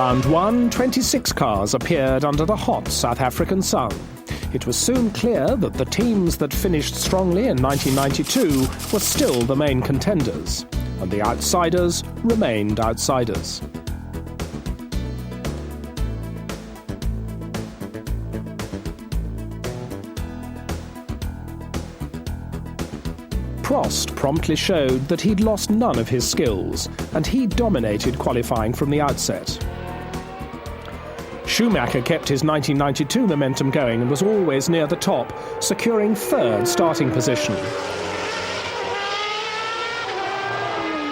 round one, 26 cars appeared under the hot South African sun. It was soon clear that the teams that finished strongly in 1992 were still the main contenders, and the outsiders remained outsiders. Prost promptly showed that he'd lost none of his skills, and he dominated qualifying from the outset. Schumacher kept his 1992 momentum going and was always near the top, securing third starting position.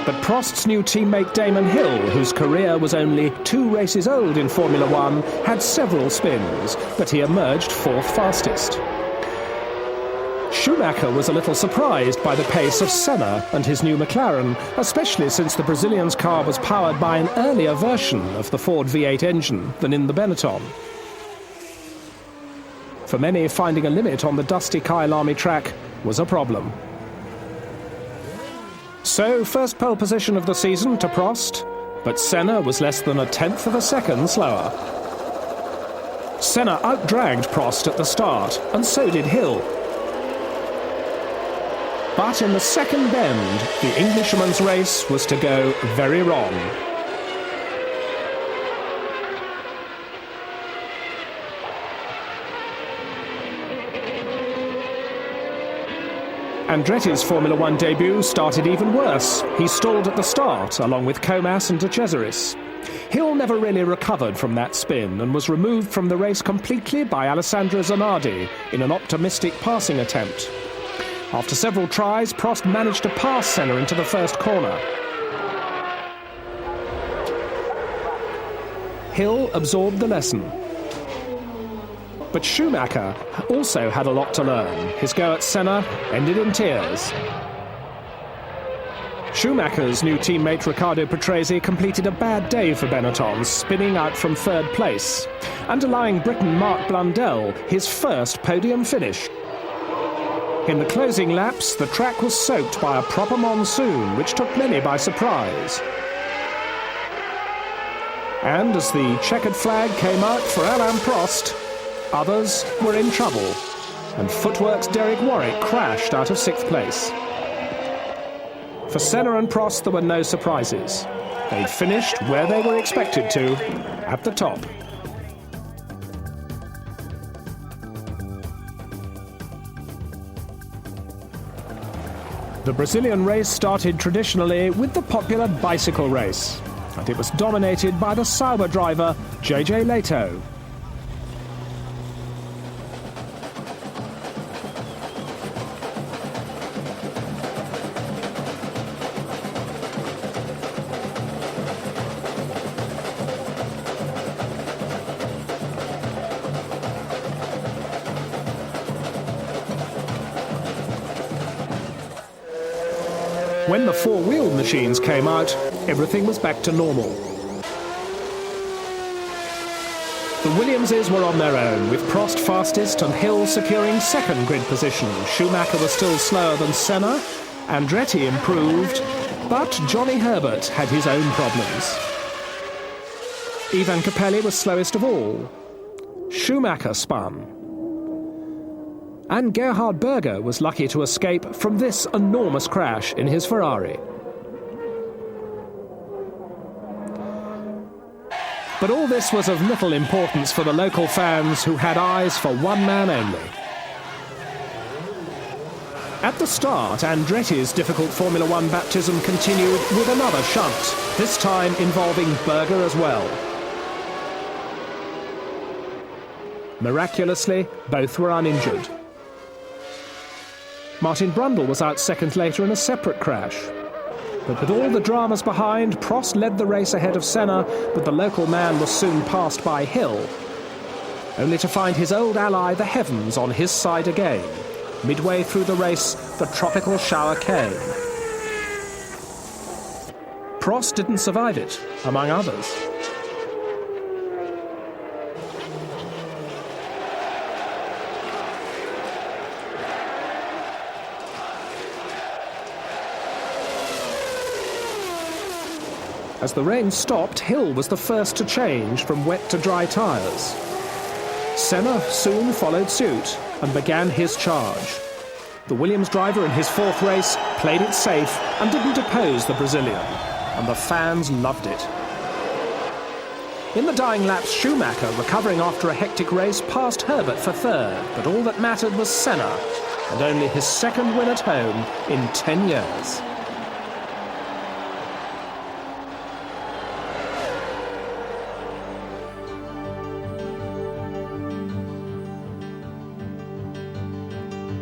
But Prost's new teammate Damon Hill, whose career was only 2 races old in Formula One, had several spins, but he emerged fourth fastest. Schumacher was a little surprised by the pace of Senna and his new McLaren, especially since the Brazilian's car was powered by an earlier version of the Ford V8 engine than in the Benetton. For many, finding a limit on the dusty Kyalami track was a problem. So, first pole position of the season to Prost, but Senna was less than 1/10 of a second slower. Senna outdragged Prost at the start, and so did Hill. But in the second bend, the Englishman's race was to go very wrong. Andretti's Formula One debut started even worse. He stalled at the start, along with Comas and De Cesaris. Hill never really recovered from that spin and was removed from the race completely by Alessandro Zanardi in an optimistic passing attempt. After several tries, Prost managed to pass Senna into the first corner. Hill absorbed the lesson. But Schumacher also had a lot to learn. His go at Senna ended in tears. Schumacher's new teammate Riccardo Patrese completed a bad day for Benetton, spinning out from third place, and allowing Briton Mark Blundell his first podium finish. In the closing laps, the track was soaked by a proper monsoon, which took many by surprise. And as the checkered flag came out for Alain Prost, others were in trouble, and Footwork's Derek Warwick crashed out of 6th place. For Senna and Prost, there were no surprises. They'd finished where they were expected to, at the top. The Brazilian race started traditionally with the popular bicycle race, and it was dominated by the Sauber driver JJ Leto. When the four-wheeled machines came out, everything was back to normal. The Williamses were on their own, with Prost fastest and Hill securing second grid position. Schumacher was still slower than Senna, Andretti improved, but Johnny Herbert had his own problems. Ivan Capelli was slowest of all. Schumacher spun. And Gerhard Berger was lucky to escape from this enormous crash in his Ferrari. But all this was of little importance for the local fans who had eyes for one man only. At the start, Andretti's difficult Formula One baptism continued with another shunt, this time involving Berger as well. Miraculously, both were uninjured. Martin Brundle was out second later in a separate crash. But with all the dramas behind, Prost led the race ahead of Senna, but the local man was soon passed by Hill, only to find his old ally, the heavens, on his side again. Midway through the race, the tropical shower came. Prost didn't survive it, among others. As the rain stopped, Hill was the first to change from wet to dry tyres. Senna soon followed suit and began his charge. The Williams driver in his fourth race played it safe and didn't oppose the Brazilian, and the fans loved it. In the dying laps, Schumacher, recovering after a hectic race, passed Herbert for third, but all that mattered was Senna, and only his second win at home in 10 years.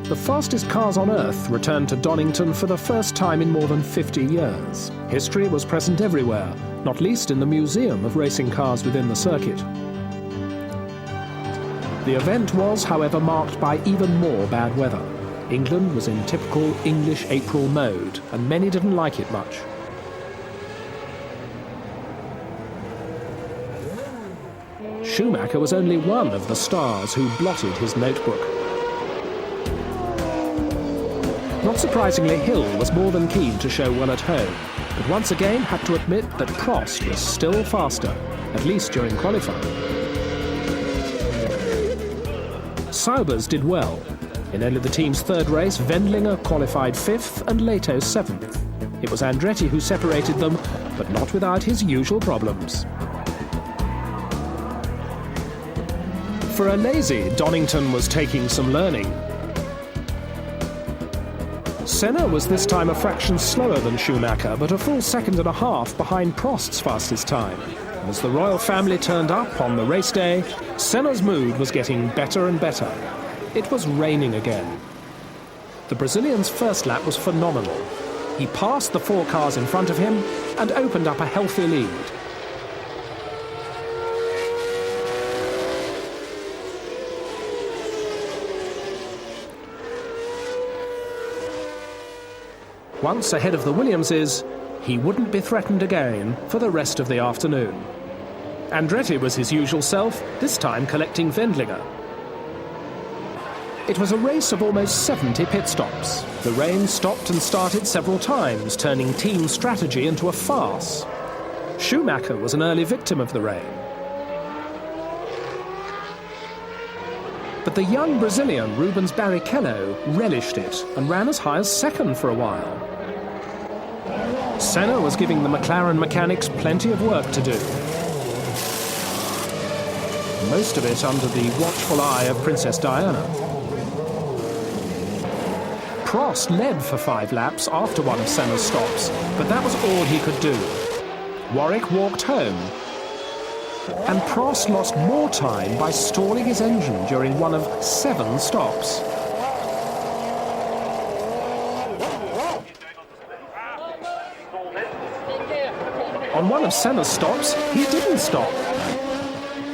The fastest cars on Earth returned to Donington for the first time in more than 50 years. History was present everywhere, not least in the Museum of Racing Cars within the circuit. The event was, however, marked by even more bad weather. England was in typical English April mode, and many didn't like it much. Schumacher was only one of the stars who blotted his notebook. Not surprisingly, Hill was more than keen to show well at home, but once again had to admit that Prost was still faster, at least during qualifying. Saubers did well. In only the team's third race, Wendlinger qualified fifth and Leto seventh. It was Andretti who separated them, but not without his usual problems. For Alesi, Donington was taking some learning. Senna was this time a fraction slower than Schumacher, but a full second and a half behind Prost's fastest time. As the royal family turned up on the race day, Senna's mood was getting better and better. It was raining again. The Brazilian's first lap was phenomenal. He passed the four cars in front of him and opened up a healthy lead. Once ahead of the Williamses, he wouldn't be threatened again for the rest of the afternoon. Andretti was his usual self, this time collecting Wendlinger. It was a race of almost 70 pit stops. The rain stopped and started several times, turning team strategy into a farce. Schumacher was an early victim of the rain. But the young Brazilian, Rubens Barrichello, relished it and ran as high as second for a while. Senna was giving the McLaren mechanics plenty of work to do. Most of it under the watchful eye of Princess Diana. Prost led for 5 laps after one of Senna's stops, but that was all he could do. Warwick walked home, and Prost lost more time by stalling his engine during one of 7 stops. On one of Senna's stops, he didn't stop.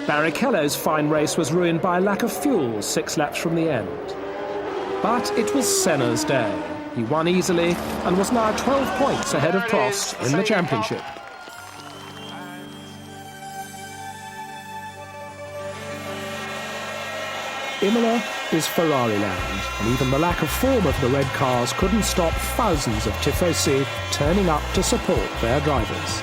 Barrichello's fine race was ruined by a lack of fuel 6 laps from the end. But it was Senna's day. He won easily and was now 12 points ahead of Prost in the championship. Imola is Ferrari land, and even the lack of form of the red cars couldn't stop thousands of tifosi turning up to support their drivers.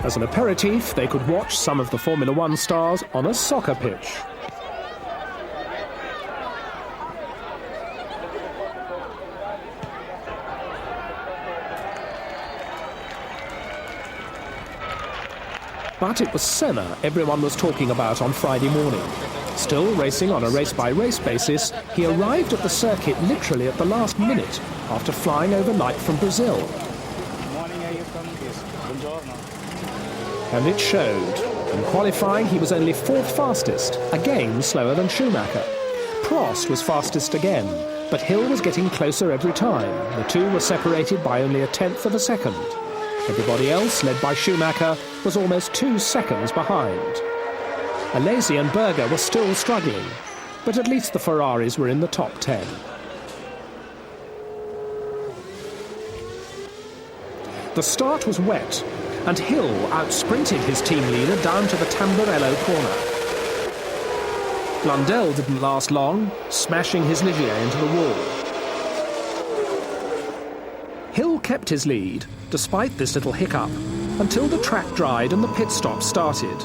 As an aperitif, they could watch some of the Formula One stars on a soccer pitch. But it was Senna everyone was talking about on Friday morning. Still racing on a race-by-race basis, he arrived at the circuit literally at the last minute after flying overnight from Brazil. And it showed. In qualifying, he was only 4th fastest, again slower than Schumacher. Prost was fastest again, but Hill was getting closer every time. The two were separated by only 1/10 of a second. Everybody else, led by Schumacher, was almost 2 seconds behind. Alesi and Berger were still struggling. but at least the Ferraris were in the top 10. The start was wet, and Hill outsprinted his team leader down to the Tamburello corner. Blundell didn't last long, smashing his Ligier into the wall. Hill kept his lead, despite this little hiccup, until the track dried and the pit stop started.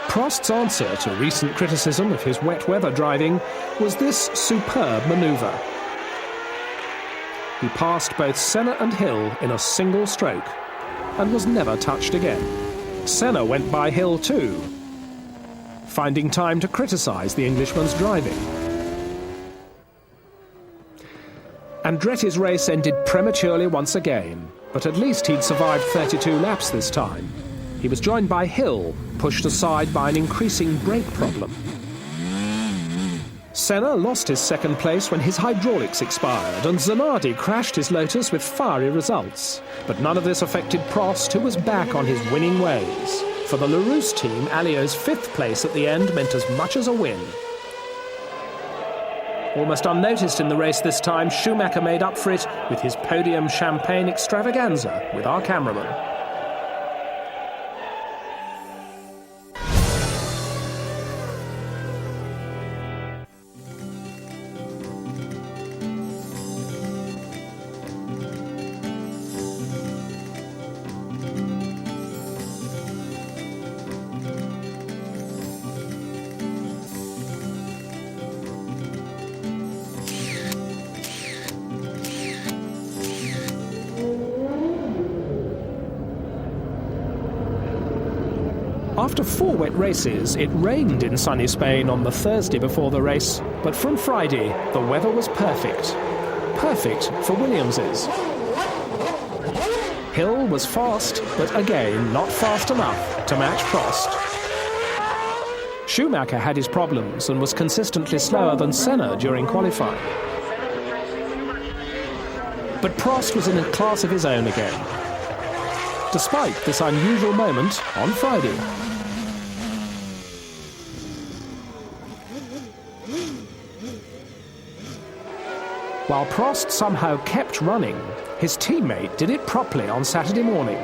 Prost's answer to recent criticism of his wet weather driving was this superb manoeuvre. He passed both Senna and Hill in a single stroke and was never touched again. Senna went by Hill too, finding time to criticise the Englishman's driving. Andretti's race ended prematurely once again, but at least he'd survived 32 laps this time. He was joined by Hill, pushed aside by an increasing brake problem. Senna lost his second place when his hydraulics expired, and Zanardi crashed his Lotus with fiery results. But none of this affected Prost, who was back on his winning ways. For the Larousse team, Alio's fifth place at the end meant as much as a win. Almost unnoticed in the race this time, Schumacher made up for it with his podium champagne extravaganza with our cameraman. After 4 wet races, it rained in sunny Spain on the Thursday before the race, but from Friday, the weather was perfect. Perfect for Williamses. Hill was fast, but again, not fast enough to match Prost. Schumacher had his problems and was consistently slower than Senna during qualifying. But Prost was in a class of his own again, despite this unusual moment on Friday. While Prost somehow kept running, his teammate did it properly on Saturday morning.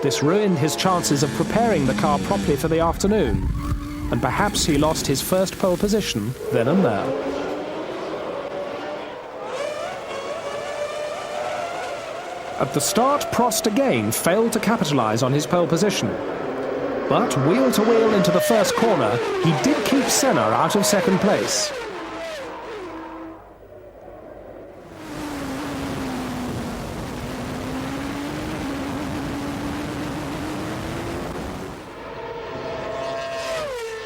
This ruined his chances of preparing the car properly for the afternoon, and perhaps he lost his first pole position then and there. At the start, Prost again failed to capitalise on his pole position. But wheel to wheel into the first corner, he did keep Senna out of second place.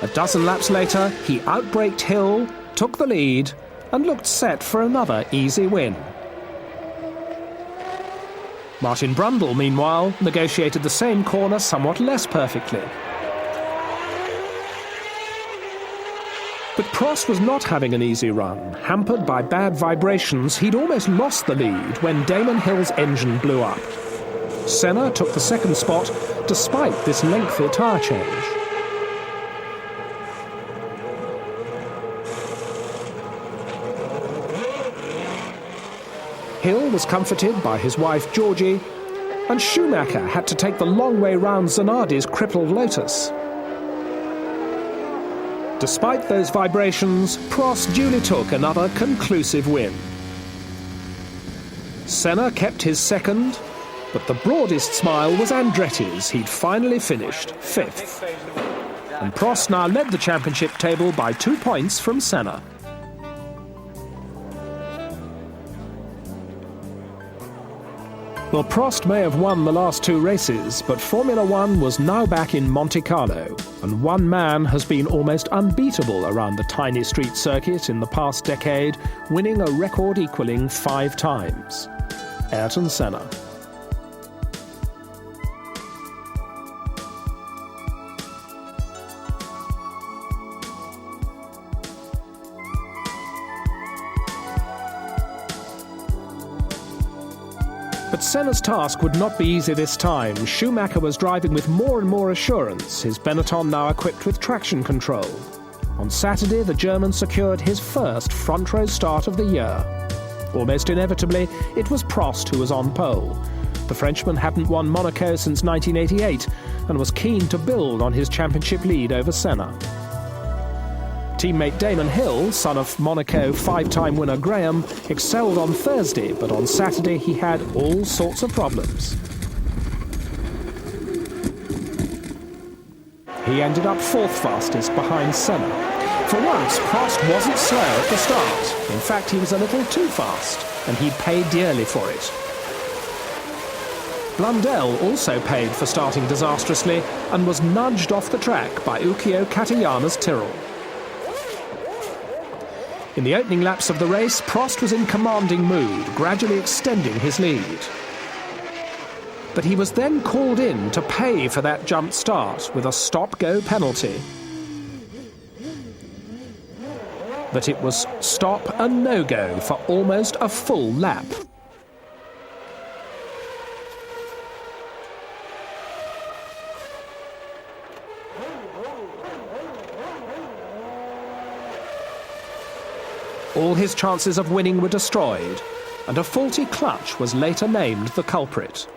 A dozen laps later, he outbraked Hill, took the lead, and looked set for another easy win. Martin Brundle, meanwhile, negotiated the same corner somewhat less perfectly. But Prost was not having an easy run. Hampered by bad vibrations, he'd almost lost the lead when Damon Hill's engine blew up. Senna took the second spot despite this lengthy tyre change. Hill was comforted by his wife Georgie, and Schumacher had to take the long way round Zanardi's crippled Lotus. Despite those vibrations, Prost duly took another conclusive win. Senna kept his second, but the broadest smile was Andretti's. He'd finally finished fifth. And Prost now led the championship table by 2 points from Senna. Well, Prost may have won the last 2 races, but Formula One was now back in Monte Carlo, and one man has been almost unbeatable around the tiny street circuit in the past decade, winning a record equalling 5 times: Ayrton Senna. But Senna's task would not be easy this time. Schumacher was driving with more and more assurance, his Benetton now equipped with traction control. On Saturday, the German secured his first front-row start of the year. Almost inevitably, it was Prost who was on pole. The Frenchman hadn't won Monaco since 1988 and was keen to build on his championship lead over Senna. Teammate Damon Hill, son of Monaco five-time winner Graham, excelled on Thursday, but on Saturday he had all sorts of problems. He ended up fourth fastest behind Senna. For once, Prost wasn't slow at the start. In fact, he was a little too fast, and he paid dearly for it. Blundell also paid for starting disastrously and was nudged off the track by Ukio Katayama's Tyrrell. In the opening laps of the race, Prost was in commanding mood, gradually extending his lead. But he was then called in to pay for that jump start with a stop-go penalty. But it was stop and no-go for almost a full lap. All his chances of winning were destroyed, and a faulty clutch was later named the culprit.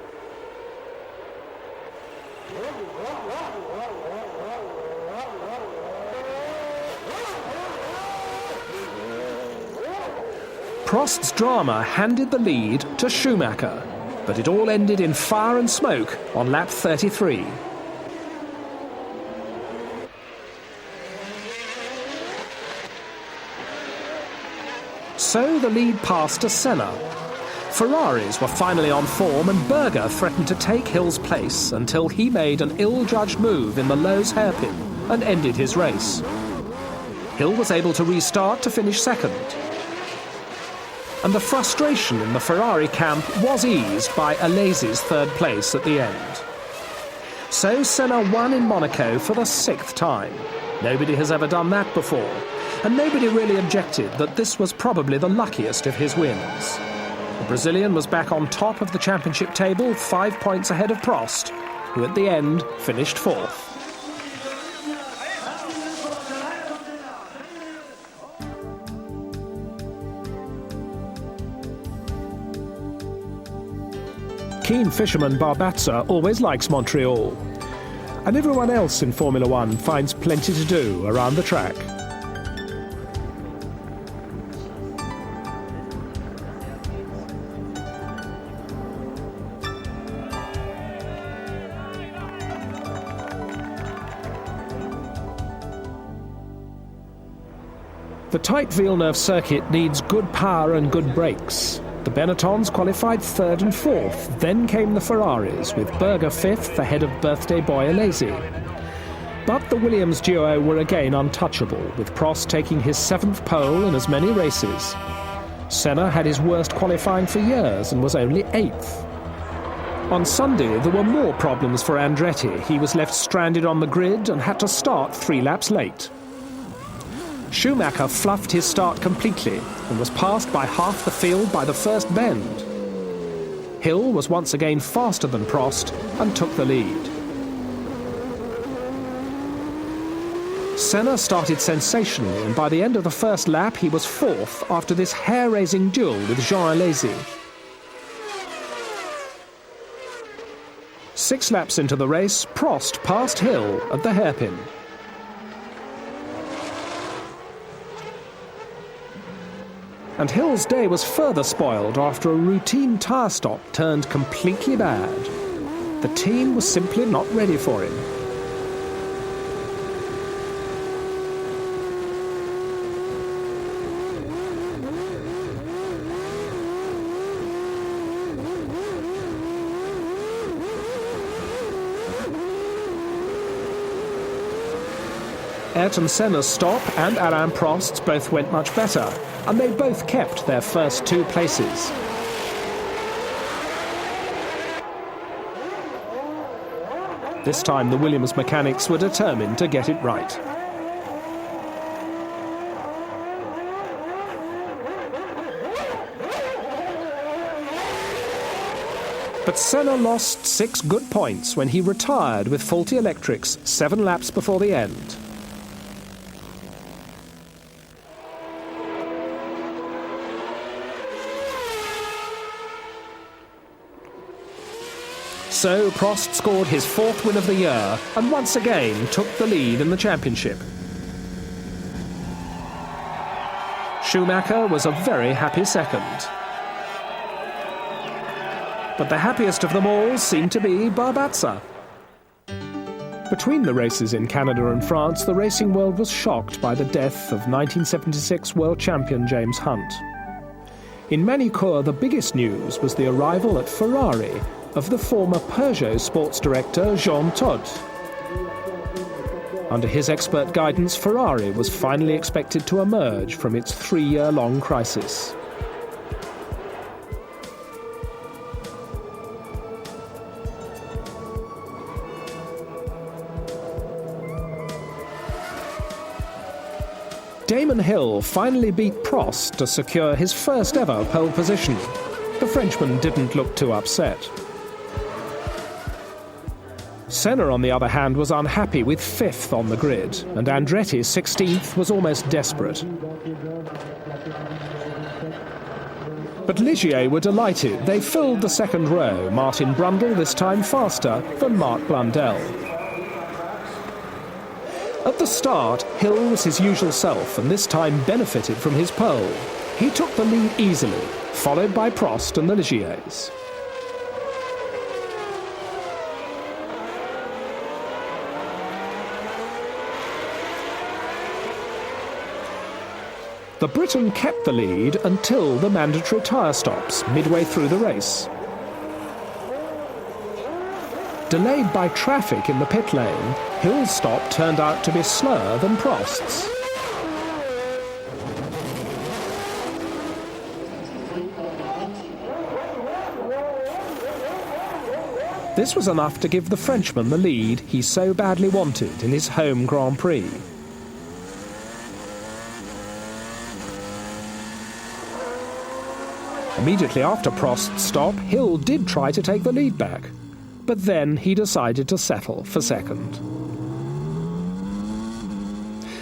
Prost's drama handed the lead to Schumacher, but it all ended in fire and smoke on lap 33. So the lead passed to Senna. Ferraris were finally on form and Berger threatened to take Hill's place until he made an ill-judged move in the Lowe's hairpin and ended his race. Hill was able to restart to finish second. And the frustration in the Ferrari camp was eased by Alesi's third place at the end. So Senna won in Monaco for the sixth time. Nobody has ever done that before, and nobody really objected that this was probably the luckiest of his wins. The Brazilian was back on top of the championship table, 5 points ahead of Prost, who at the end finished fourth. Keen fisherman Barbazza always likes Montreal, and everyone else in Formula One finds plenty to do around the track. The tight Villeneuve circuit needs good power and good brakes. The Benettons qualified third and fourth. Then came the Ferraris, with Berger fifth ahead of birthday boy Alesi. But the Williams duo were again untouchable, with Prost taking his seventh pole in as many races. Senna had his worst qualifying for years and was only eighth. On Sunday, there were more problems for Andretti. He was left stranded on the grid and had to start 3 laps late. Schumacher fluffed his start completely and was passed by half the field by the first bend. Hill was once again faster than Prost and took the lead. Senna started sensationally, and by the end of the first lap he was fourth after this hair-raising duel with Jean Alesi. 6 laps into the race, Prost passed Hill at the hairpin. And Hill's day was further spoiled after a routine tyre stop turned completely bad. The team was simply not ready for him. Ayrton Senna's stop and Alain Prost's both went much better, and they both kept their first 2 places. This time the Williams mechanics were determined to get it right. But Senna lost 6 good points when he retired with faulty electrics 7 laps before the end. So Prost scored his 4th win of the year and once again took the lead in the championship. Schumacher was a very happy second. But the happiest of them all seemed to be Barbazza. Between the races in Canada and France, the racing world was shocked by the death of 1976 world champion James Hunt. In Manicourt, the biggest news was the arrival at Ferrari of the former Peugeot sports director Jean Todt. Under his expert guidance, Ferrari was finally expected to emerge from its 3-year-long crisis. Damon Hill finally beat Prost to secure his first ever pole position. The Frenchman didn't look too upset. Senna, on the other hand, was unhappy with 5th on the grid, and Andretti, 16th, was almost desperate. But Ligier were delighted. They filled the second row, Martin Brundle this time faster than Marc Blundell. At the start, Hill was his usual self and this time benefited from his pole. He took the lead easily, followed by Prost and the Ligiers. The Briton kept the lead until the mandatory tyre stops midway through the race. Delayed by traffic in the pit lane, Hill's stop turned out to be slower than Prost's. This was enough to give the Frenchman the lead he so badly wanted in his home Grand Prix. Immediately after Prost's stop, Hill did try to take the lead back, but then he decided to settle for second.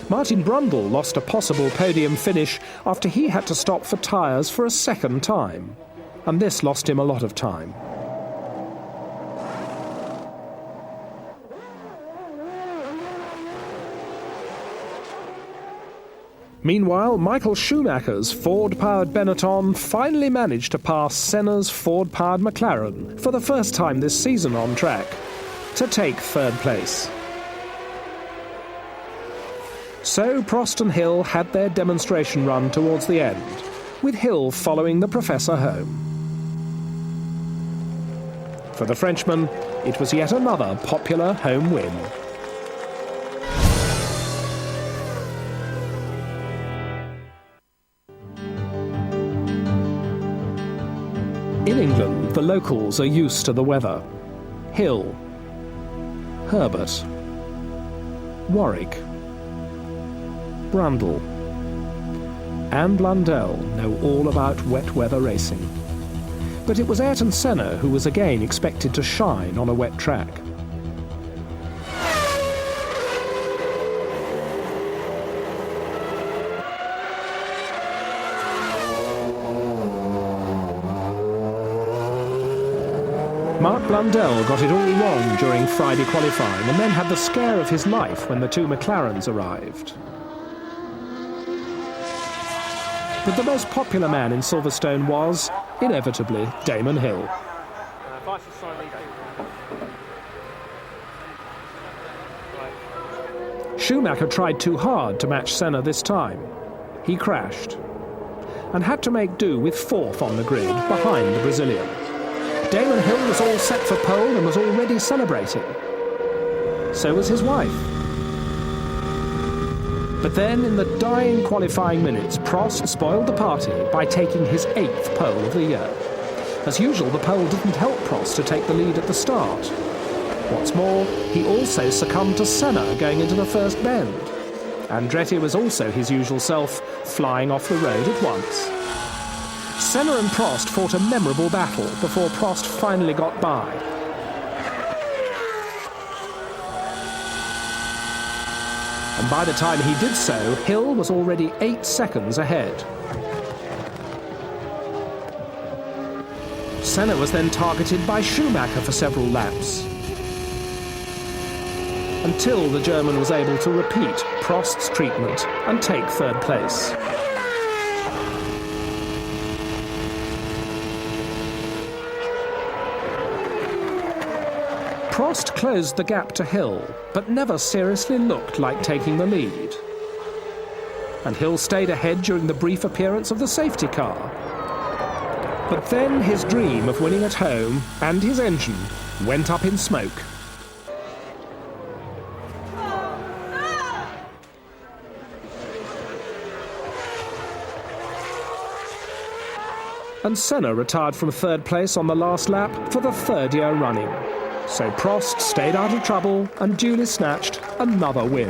Martin Brundle lost a possible podium finish after he had to stop for tyres for a second time, and this lost him a lot of time. Meanwhile, Michael Schumacher's Ford-powered Benetton finally managed to pass Senna's Ford-powered McLaren for the first time this season on track, to take 3rd place. So Prost and Hill had their demonstration run towards the end, with Hill following the Professor home. For the Frenchman, it was yet another popular home win. In England, the locals are used to the weather. Hill, Herbert, Warwick, Brundle and Blundell know all about wet weather racing. But it was Ayrton Senna who was again expected to shine on a wet track. Marc Blundell got it all wrong during Friday qualifying and then had the scare of his life when the 2 McLarens arrived. But the most popular man in Silverstone was, inevitably, Damon Hill. Schumacher tried too hard to match Senna this time. He crashed and had to make do with 4th on the grid behind the Brazilian. Damon Hill was all set for pole and was already celebrating. So was his wife. But then, in the dying qualifying minutes, Prost spoiled the party by taking his 8th pole of the year. As usual, the pole didn't help Prost to take the lead at the start. What's more, he also succumbed to Senna going into the first bend. Andretti was also his usual self, flying off the road at once. Senna and Prost fought a memorable battle before Prost finally got by. And by the time he did so, Hill was already 8 seconds ahead. Senna was then targeted by Schumacher for several laps, until the German was able to repeat Prost's treatment and take third place. Prost closed the gap to Hill, but never seriously looked like taking the lead. And Hill stayed ahead during the brief appearance of the safety car. But then his dream of winning at home and his engine went up in smoke. And Senna retired from third place on the last lap for the 3rd year running. So Prost stayed out of trouble and duly snatched another win.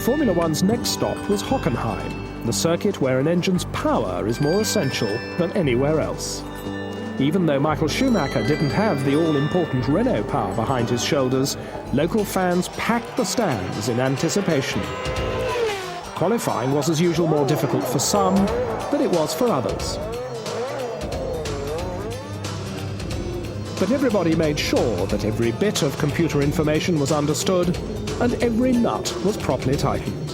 Formula One's next stop was Hockenheim, the circuit where an engine's power is more essential than anywhere else. Even though Michael Schumacher didn't have the all-important Renault power behind his shoulders, local fans packed the stands in anticipation. Qualifying was as usual more difficult for some than it was for others. But everybody made sure that every bit of computer information was understood and every nut was properly tightened.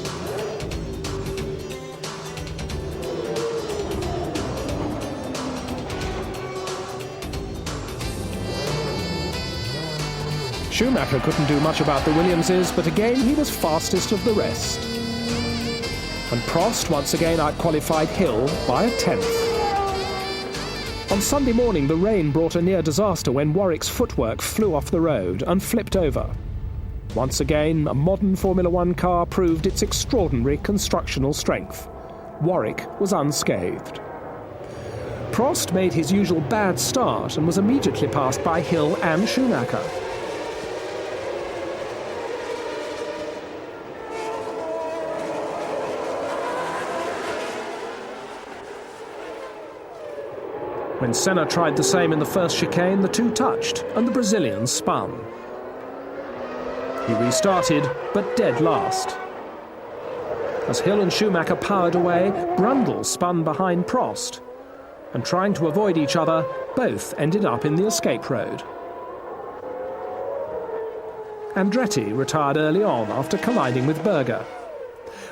Schumacher couldn't do much about the Williamses, but again he was fastest of the rest. And Prost once again outqualified Hill by a 10th. On Sunday morning, the rain brought a near disaster when Warwick's footwork flew off the road and flipped over. Once again, a modern Formula One car proved its extraordinary constructional strength. Warwick was unscathed. Prost made his usual bad start and was immediately passed by Hill and Schumacher. When Senna tried the same in the first chicane, the two touched, and the Brazilian spun. He restarted, but dead last. As Hill and Schumacher powered away, Brundle spun behind Prost, and trying to avoid each other, both ended up in the escape road. Andretti retired early on after colliding with Berger.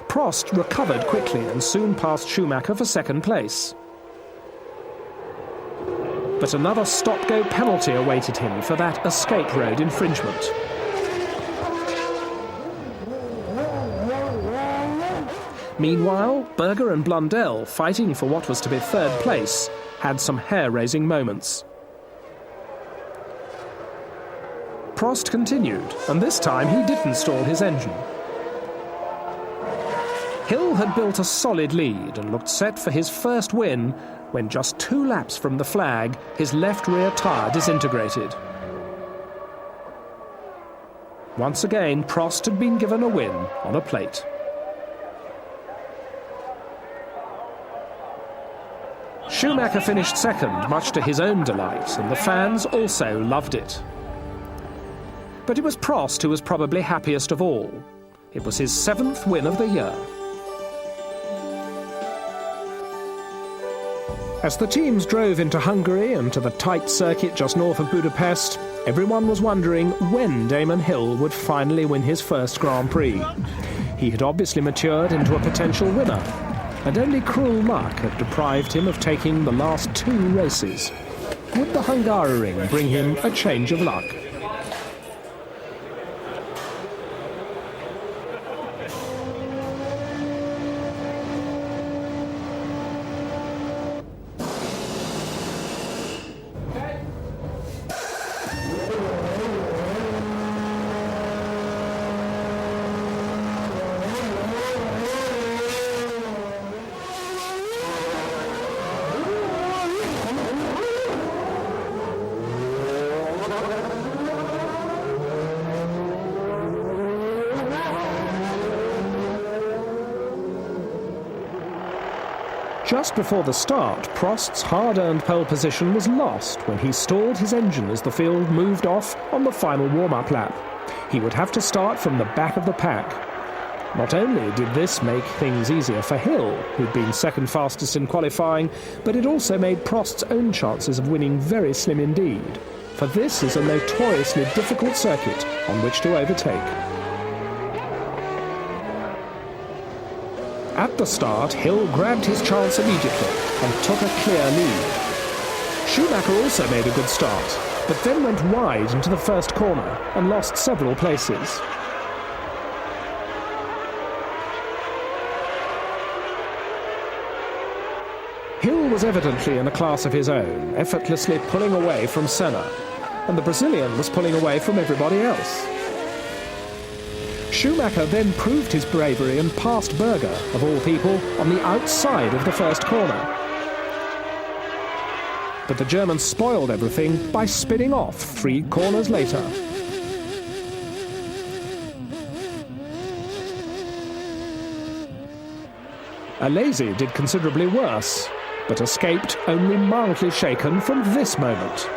Prost recovered quickly and soon passed Schumacher for second place. But another stop-go penalty awaited him for that escape road infringement. Meanwhile, Berger and Blundell, fighting for what was to be third place, had some hair-raising moments. Prost continued, and this time he didn't stall his engine. Hill had built a solid lead and looked set for his first win when just 2 laps from the flag, his left rear tyre disintegrated. Once again, Prost had been given a win on a plate. Schumacher finished second, much to his own delight, and the fans also loved it. But it was Prost who was probably happiest of all. It was his 7th win of the year. As the teams drove into Hungary and to the tight circuit just north of Budapest, everyone was wondering when Damon Hill would finally win his first Grand Prix. He had obviously matured into a potential winner, and only cruel luck had deprived him of taking the last 2 races. Would the Hungaroring bring him a change of luck? Just before the start, Prost's hard-earned pole position was lost when he stalled his engine as the field moved off on the final warm-up lap. He would have to start from the back of the pack. Not only did this make things easier for Hill, who'd been second fastest in qualifying, but it also made Prost's own chances of winning very slim indeed, for this is a notoriously difficult circuit on which to overtake. At the start, Hill grabbed his chance immediately and took a clear lead. Schumacher also made a good start, but then went wide into the first corner and lost several places. Hill was evidently in a class of his own, effortlessly pulling away from Senna, and the Brazilian was pulling away from everybody else. Schumacher then proved his bravery and passed Berger, of all people, on the outside of the first corner. But the German spoiled everything by spinning off 3 corners later. Alesi did considerably worse, but escaped only mildly shaken from this moment.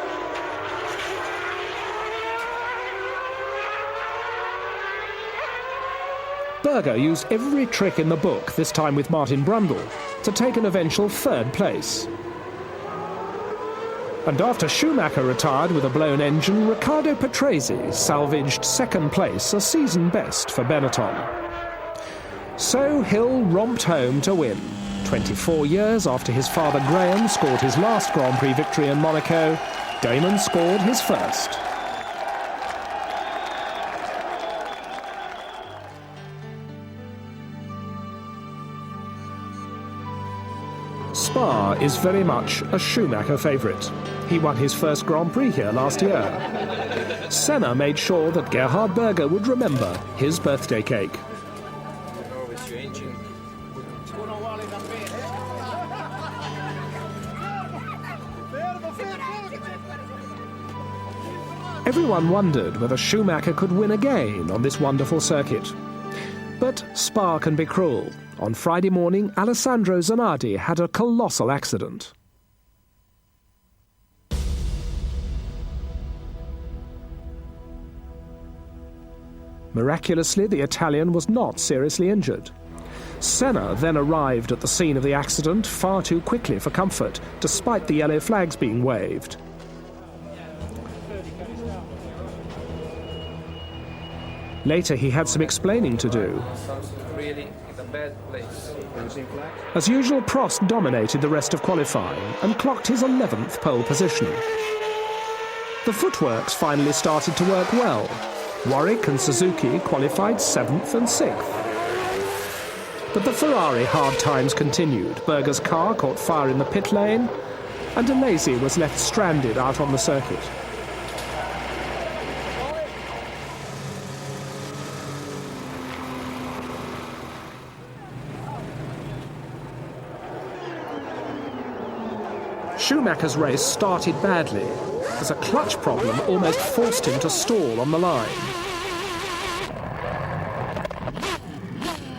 Berger used every trick in the book, this time with Martin Brundle, to take an eventual 3rd place. And after Schumacher retired with a blown engine, Riccardo Patrese salvaged 2nd place, a season best for Benetton. So Hill romped home to win. 24 years after his father Graham scored his last Grand Prix victory in Monaco, Damon scored his first. Spa is very much a Schumacher favourite. He won his first Grand Prix here last year. Senna made sure that Gerhard Berger would remember his birthday cake. Everyone wondered whether Schumacher could win again on this wonderful circuit. But Spa can be cruel. On Friday morning, Alessandro Zanardi had a colossal accident. Miraculously, the Italian was not seriously injured. Senna then arrived at the scene of the accident far too quickly for comfort, despite the yellow flags being waved. Later, he had some explaining to do. As usual, Prost dominated the rest of qualifying and clocked his 11th pole position. The footworks finally started to work well. Warwick and Suzuki qualified 7th and 6th. But the Ferrari hard times continued. Berger's car caught fire in the pit lane, and Alesi was left stranded out on the circuit. Schumacher's race started badly, as a clutch problem almost forced him to stall on the line.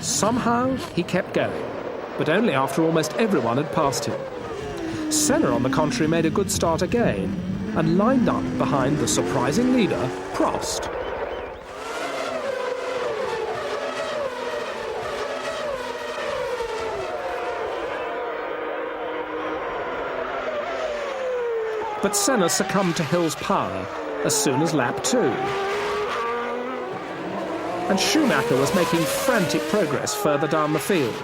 Somehow, he kept going, but only after almost everyone had passed him. Senna, on the contrary, made a good start again, and lined up behind the surprising leader, Prost. But Senna succumbed to Hill's power as soon as lap 2. And Schumacher was making frantic progress further down the field.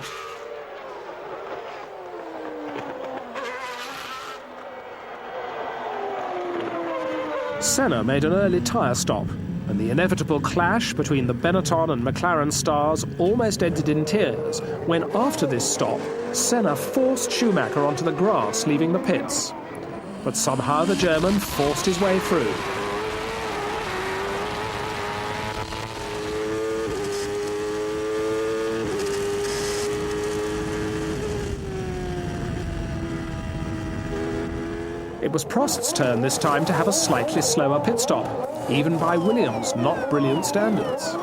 Senna made an early tyre stop, and the inevitable clash between the Benetton and McLaren stars almost ended in tears when, after this stop, Senna forced Schumacher onto the grass, leaving the pits. But somehow the German forced his way through. It was Prost's turn this time to have a slightly slower pit stop, even by Williams' not brilliant standards.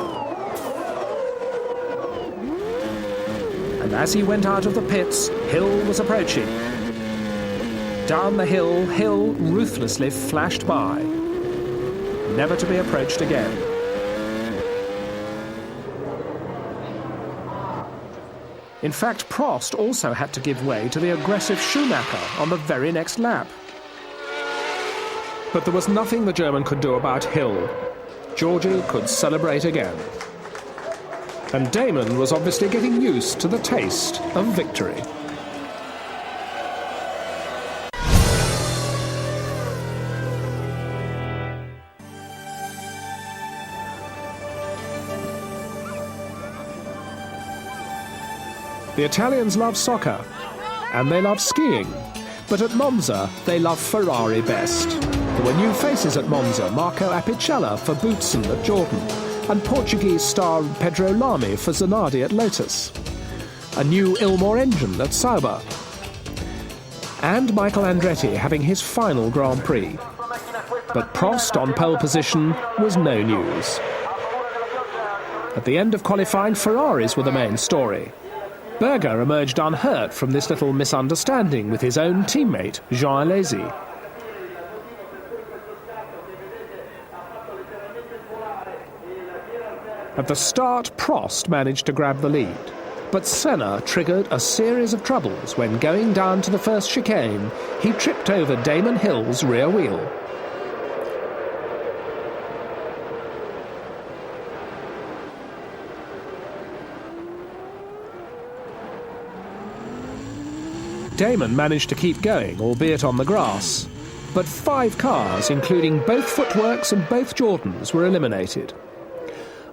and as he went out of the pits, Hill was approaching. Down the hill, Hill ruthlessly flashed by, never to be approached again. In fact, Prost also had to give way to the aggressive Schumacher on the very next lap. But there was nothing the German could do about Hill. Georgie could celebrate again. And Damon was obviously getting used to the taste of victory. The Italians love soccer, and they love skiing, but at Monza they love Ferrari best. There were new faces at Monza, Marco Apicella for Boutsen at Jordan, and Portuguese star Pedro Lamy for Zanardi at Lotus. A new Ilmor engine at Sauber. And Michael Andretti having his final Grand Prix. But Prost on pole position was no news. At the end of qualifying, Ferraris were the main story. Berger emerged unhurt from this little misunderstanding with his own teammate, Jean Alesi. At the start, Prost managed to grab the lead, but Senna triggered a series of troubles when, going down to the first chicane, he tripped over Damon Hill's rear wheel. Damon managed to keep going, albeit on the grass, but 5 cars, including both Footworks and both Jordans, were eliminated.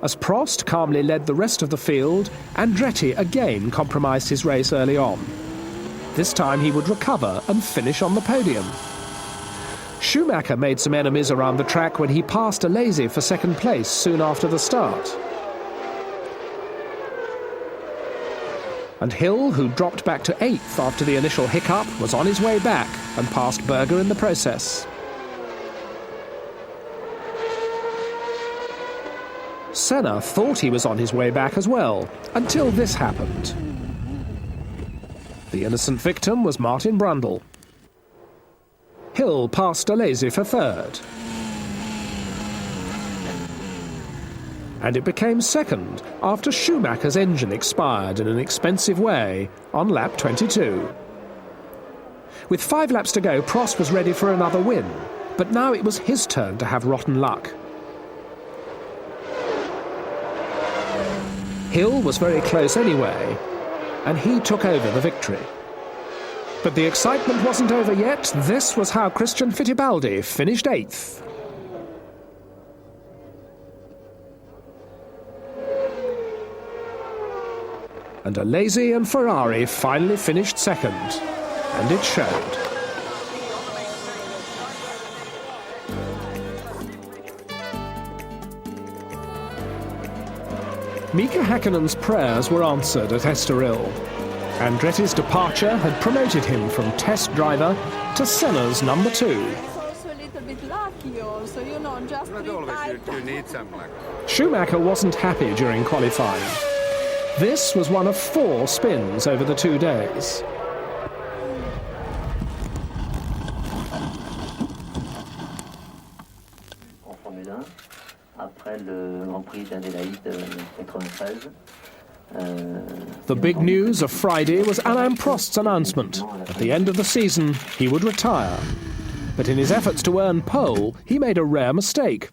As Prost calmly led the rest of the field, Andretti again compromised his race early on. This time he would recover and finish on the podium. Schumacher made some enemies around the track when he passed Alesi for second place soon after the start. And Hill, who dropped back to 8th after the initial hiccup, was on his way back and passed Berger in the process. Senna thought he was on his way back as well, until this happened. The innocent victim was Martin Brundle. Hill passed Alesi for 3rd. And it became 2nd after Schumacher's engine expired in an expensive way on lap 22. With 5 laps to go, Prost was ready for another win, but now it was his turn to have rotten luck. Hill was very close anyway, and he took over the victory. But the excitement wasn't over yet. This was how Christian Fittipaldi finished 8th. And Alesi and Ferrari finally finished 2nd, and it showed. Mika Häkkinen's prayers were answered at Estoril. Andretti's departure had promoted him from test driver to Senna's number 2. It's also a little bit lucky also, you know, just you need some luck. Schumacher wasn't happy during qualifying. This was one of 4 spins over the 2 days. En Formule 1, après le Grand Prix d'Adélaïde 93. The big news of Friday was Alain Prost's announcement. At the end of the season, he would retire. But in his efforts to earn pole, he made a rare mistake.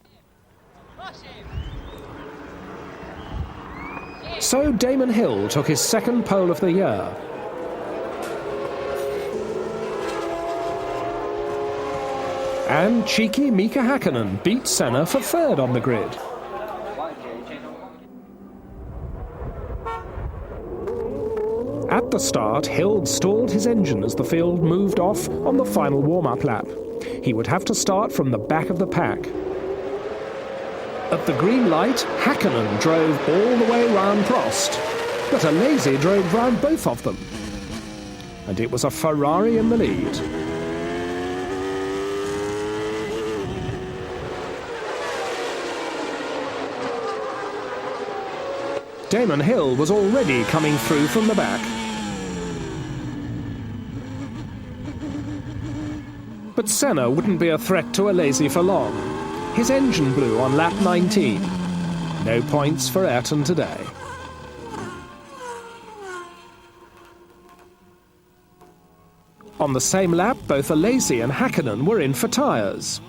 So Damon Hill took his 2nd pole of the year. And cheeky Mika Häkkinen beat Senna for 3rd on the grid. At the start, Hill stalled his engine as the field moved off on the final warm-up lap. He would have to start from the back of the pack. At the green light, Häkkinen drove all the way round Prost, but Alesi drove round both of them. And it was a Ferrari in the lead. Damon Hill was already coming through from the back. But Senna wouldn't be a threat to Alesi for long. His engine blew on lap 19. No points for Ayrton today. On the same lap, both Alesi and Häkkinen were in for tyres.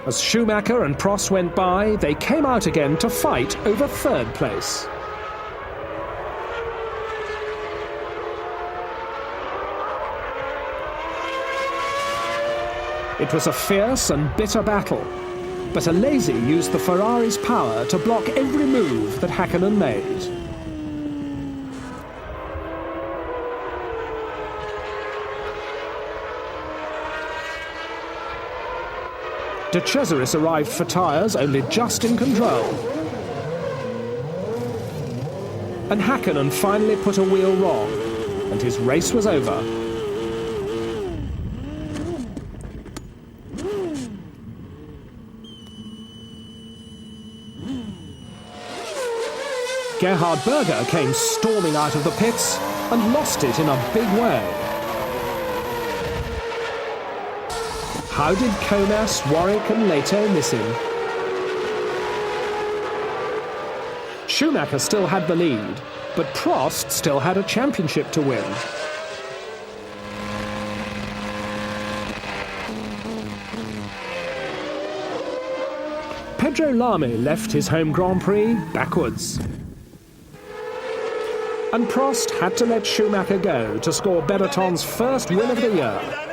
As Schumacher and Prost went by, they came out again to fight over third place. It was a fierce and bitter battle, but Alesi used the Ferrari's power to block every move that Häkkinen made. De Cesaris arrived for tyres only just in control. And Häkkinen finally put a wheel wrong, and his race was over. Gerhard Berger came storming out of the pits and lost it in a big way. How did Comas, Warwick and Leto miss him? Schumacher still had the lead, but Prost still had a championship to win. Pedro Lamy left his home Grand Prix backwards. And Prost had to let Schumacher go to score Benetton's first win of the year.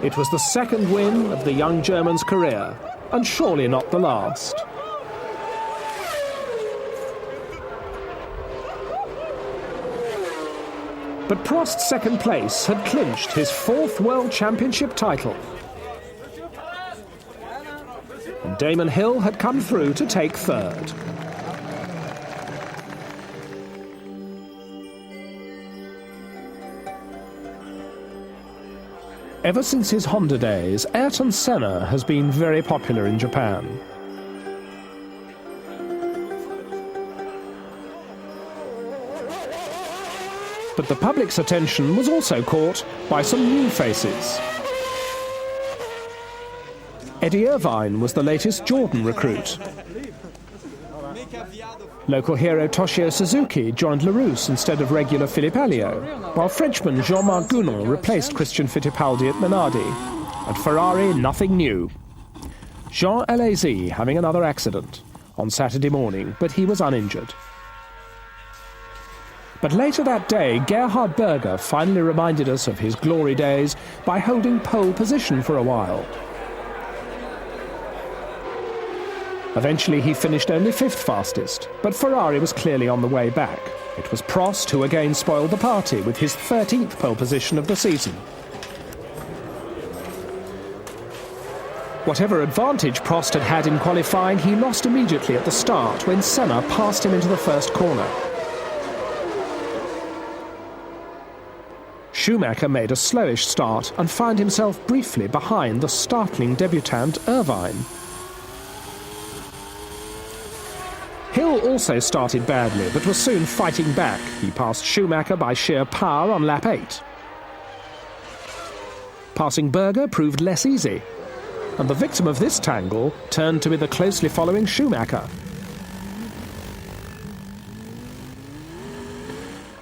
It was the second win of the young German's career, and surely not the last. But Prost's second place had clinched his fourth World Championship title. And Damon Hill had come through to take third. Ever since his Honda days, Ayrton Senna has been very popular in Japan. But the public's attention was also caught by some new faces. Eddie Irvine was the latest Jordan recruit. Local hero Toshio Suzuki joined Larousse instead of regular Philippe Alliot, while Frenchman Jean-Marc Gounon replaced Christian Fittipaldi at Minardi. At Ferrari, nothing new. Jean Alesi having another accident on Saturday morning, but he was uninjured. But later that day, Gerhard Berger finally reminded us of his glory days by holding pole position for a while. Eventually he finished only fifth fastest, but Ferrari was clearly on the way back. It was Prost who again spoiled the party with his 13th pole position of the season. Whatever advantage Prost had had in qualifying, he lost immediately at the start when Senna passed him into the first corner. Schumacher made a slowish start and found himself briefly behind the startling debutant Irvine. Hill also started badly, but was soon fighting back. He passed Schumacher by sheer power on lap 8. Passing Berger proved less easy, and the victim of this tangle turned to be the closely following Schumacher.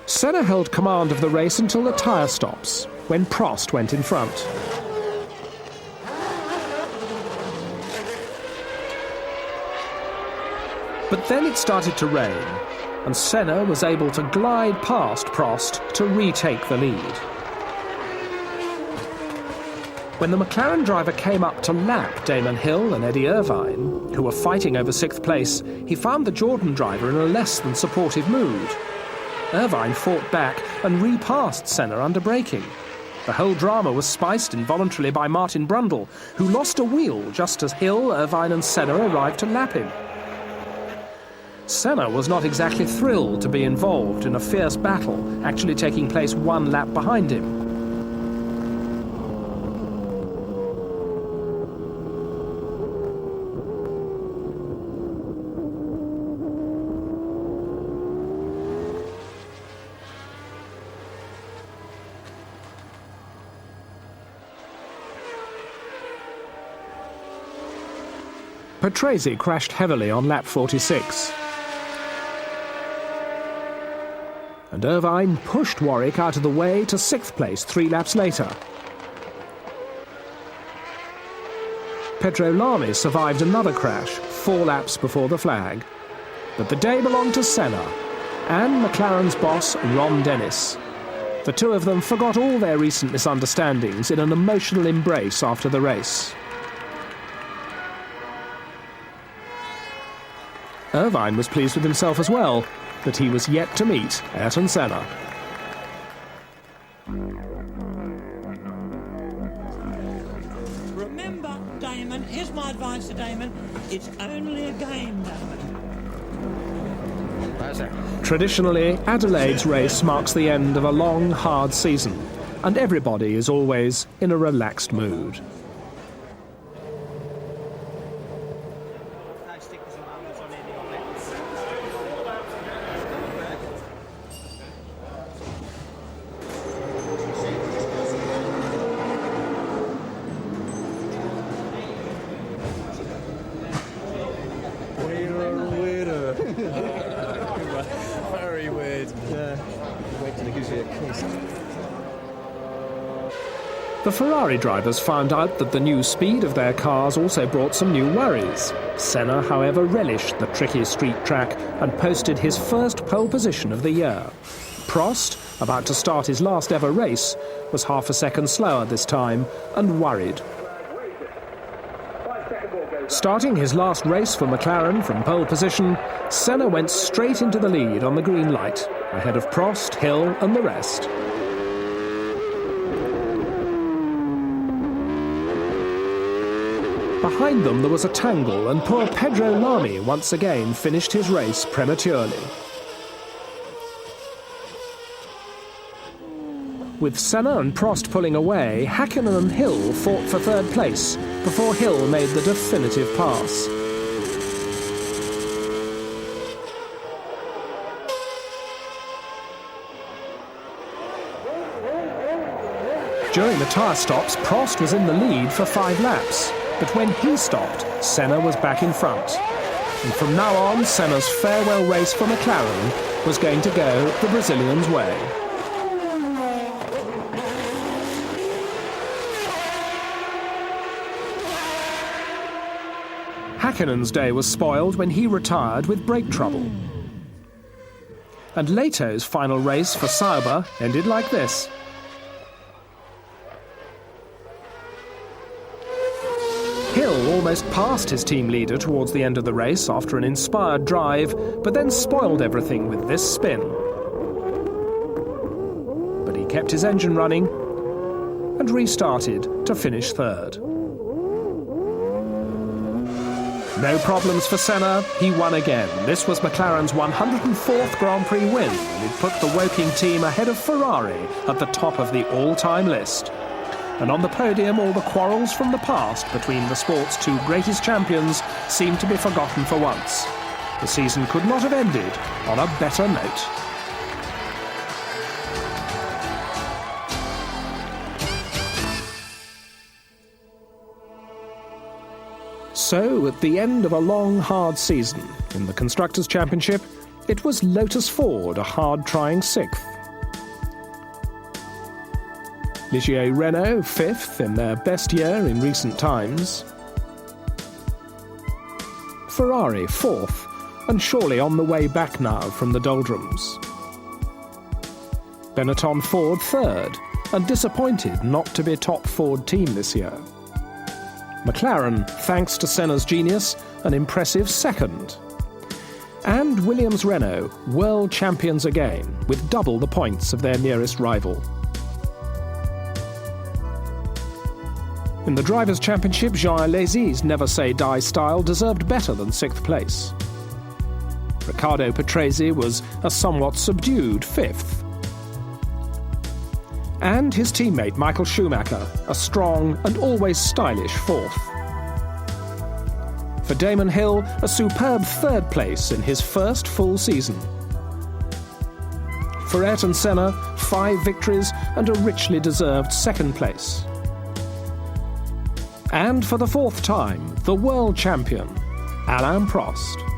Senna held command of the race until the tyre stops, when Prost went in front. But then it started to rain, and Senna was able to glide past Prost to retake the lead. When the McLaren driver came up to lap Damon Hill and Eddie Irvine, who were fighting over 6th place, he found the Jordan driver in a less than supportive mood. Irvine fought back and repassed Senna under braking. The whole drama was spiced involuntarily by Martin Brundle, who lost a wheel just as Hill, Irvine and Senna arrived to lap him. Senna was not exactly thrilled to be involved in a fierce battle, actually taking place one lap behind him. Patrese crashed heavily on lap 46. And Irvine pushed Warwick out of the way to 6th place 3 laps later. Pedro Lamy survived another crash 4 laps before the flag. But the day belonged to Senna and McLaren's boss, Ron Dennis. The two of them forgot all their recent misunderstandings in an emotional embrace after the race. Irvine was pleased with himself as well, but he was yet to meet Ayrton Senna. Remember, Damon, here's my advice to Damon, it's only a game, Damon. Traditionally, Adelaide's race marks the end of a long, hard season, and everybody is always in a relaxed mood. Very weird. Yeah. Wait till it gives you a kiss. The Ferrari drivers found out that the new speed of their cars also brought some new worries. Senna, however, relished the tricky street track and posted his first pole position of the year. Prost, about to start his last ever race, was half a second slower this time and worried. Starting his last race for McLaren from pole position, Senna went straight into the lead on the green light, ahead of Prost, Hill and the rest. Behind them there was a tangle, and poor Pedro Lamy once again finished his race prematurely. With Senna and Prost pulling away, Häkkinen and Hill fought for third place before Hill made the definitive pass. During the tyre stops, Prost was in the lead for 5 laps, but when he stopped, Senna was back in front. And from now on, Senna's farewell race for McLaren was going to go the Brazilian's way. Häkkinen's day was spoiled when he retired with brake trouble. And Lehto's final race for Sauber ended like this. Hill almost passed his team leader towards the end of the race after an inspired drive, but then spoiled everything with this spin. But he kept his engine running and restarted to finish third. No problems for Senna, he won again. This was McLaren's 104th Grand Prix win, and it put the Woking team ahead of Ferrari at the top of the all-time list. And on the podium, all the quarrels from the past between the sport's two greatest champions seemed to be forgotten for once. The season could not have ended on a better note. So, at the end of a long, hard season, in the Constructors' Championship, it was Lotus Ford, a hard-trying 6th. Ligier Renault, 5th, in their best year in recent times. Ferrari, 4th, and surely on the way back now from the doldrums. Benetton Ford, 3rd, and disappointed not to be top Ford team this year. McLaren, thanks to Senna's genius, an impressive 2nd. And Williams Renault, world champions again, with double the points of their nearest rival. In the Drivers' Championship, Jean Alesi's never-say-die style deserved better than 6th place. Riccardo Patrese was a somewhat subdued 5th. And his teammate Michael Schumacher, a strong and always stylish 4th. For Damon Hill, a superb 3rd place in his first full season. For Ayrton Senna, 5 victories and a richly deserved 2nd place. And for the 4th time, the world champion, Alain Prost.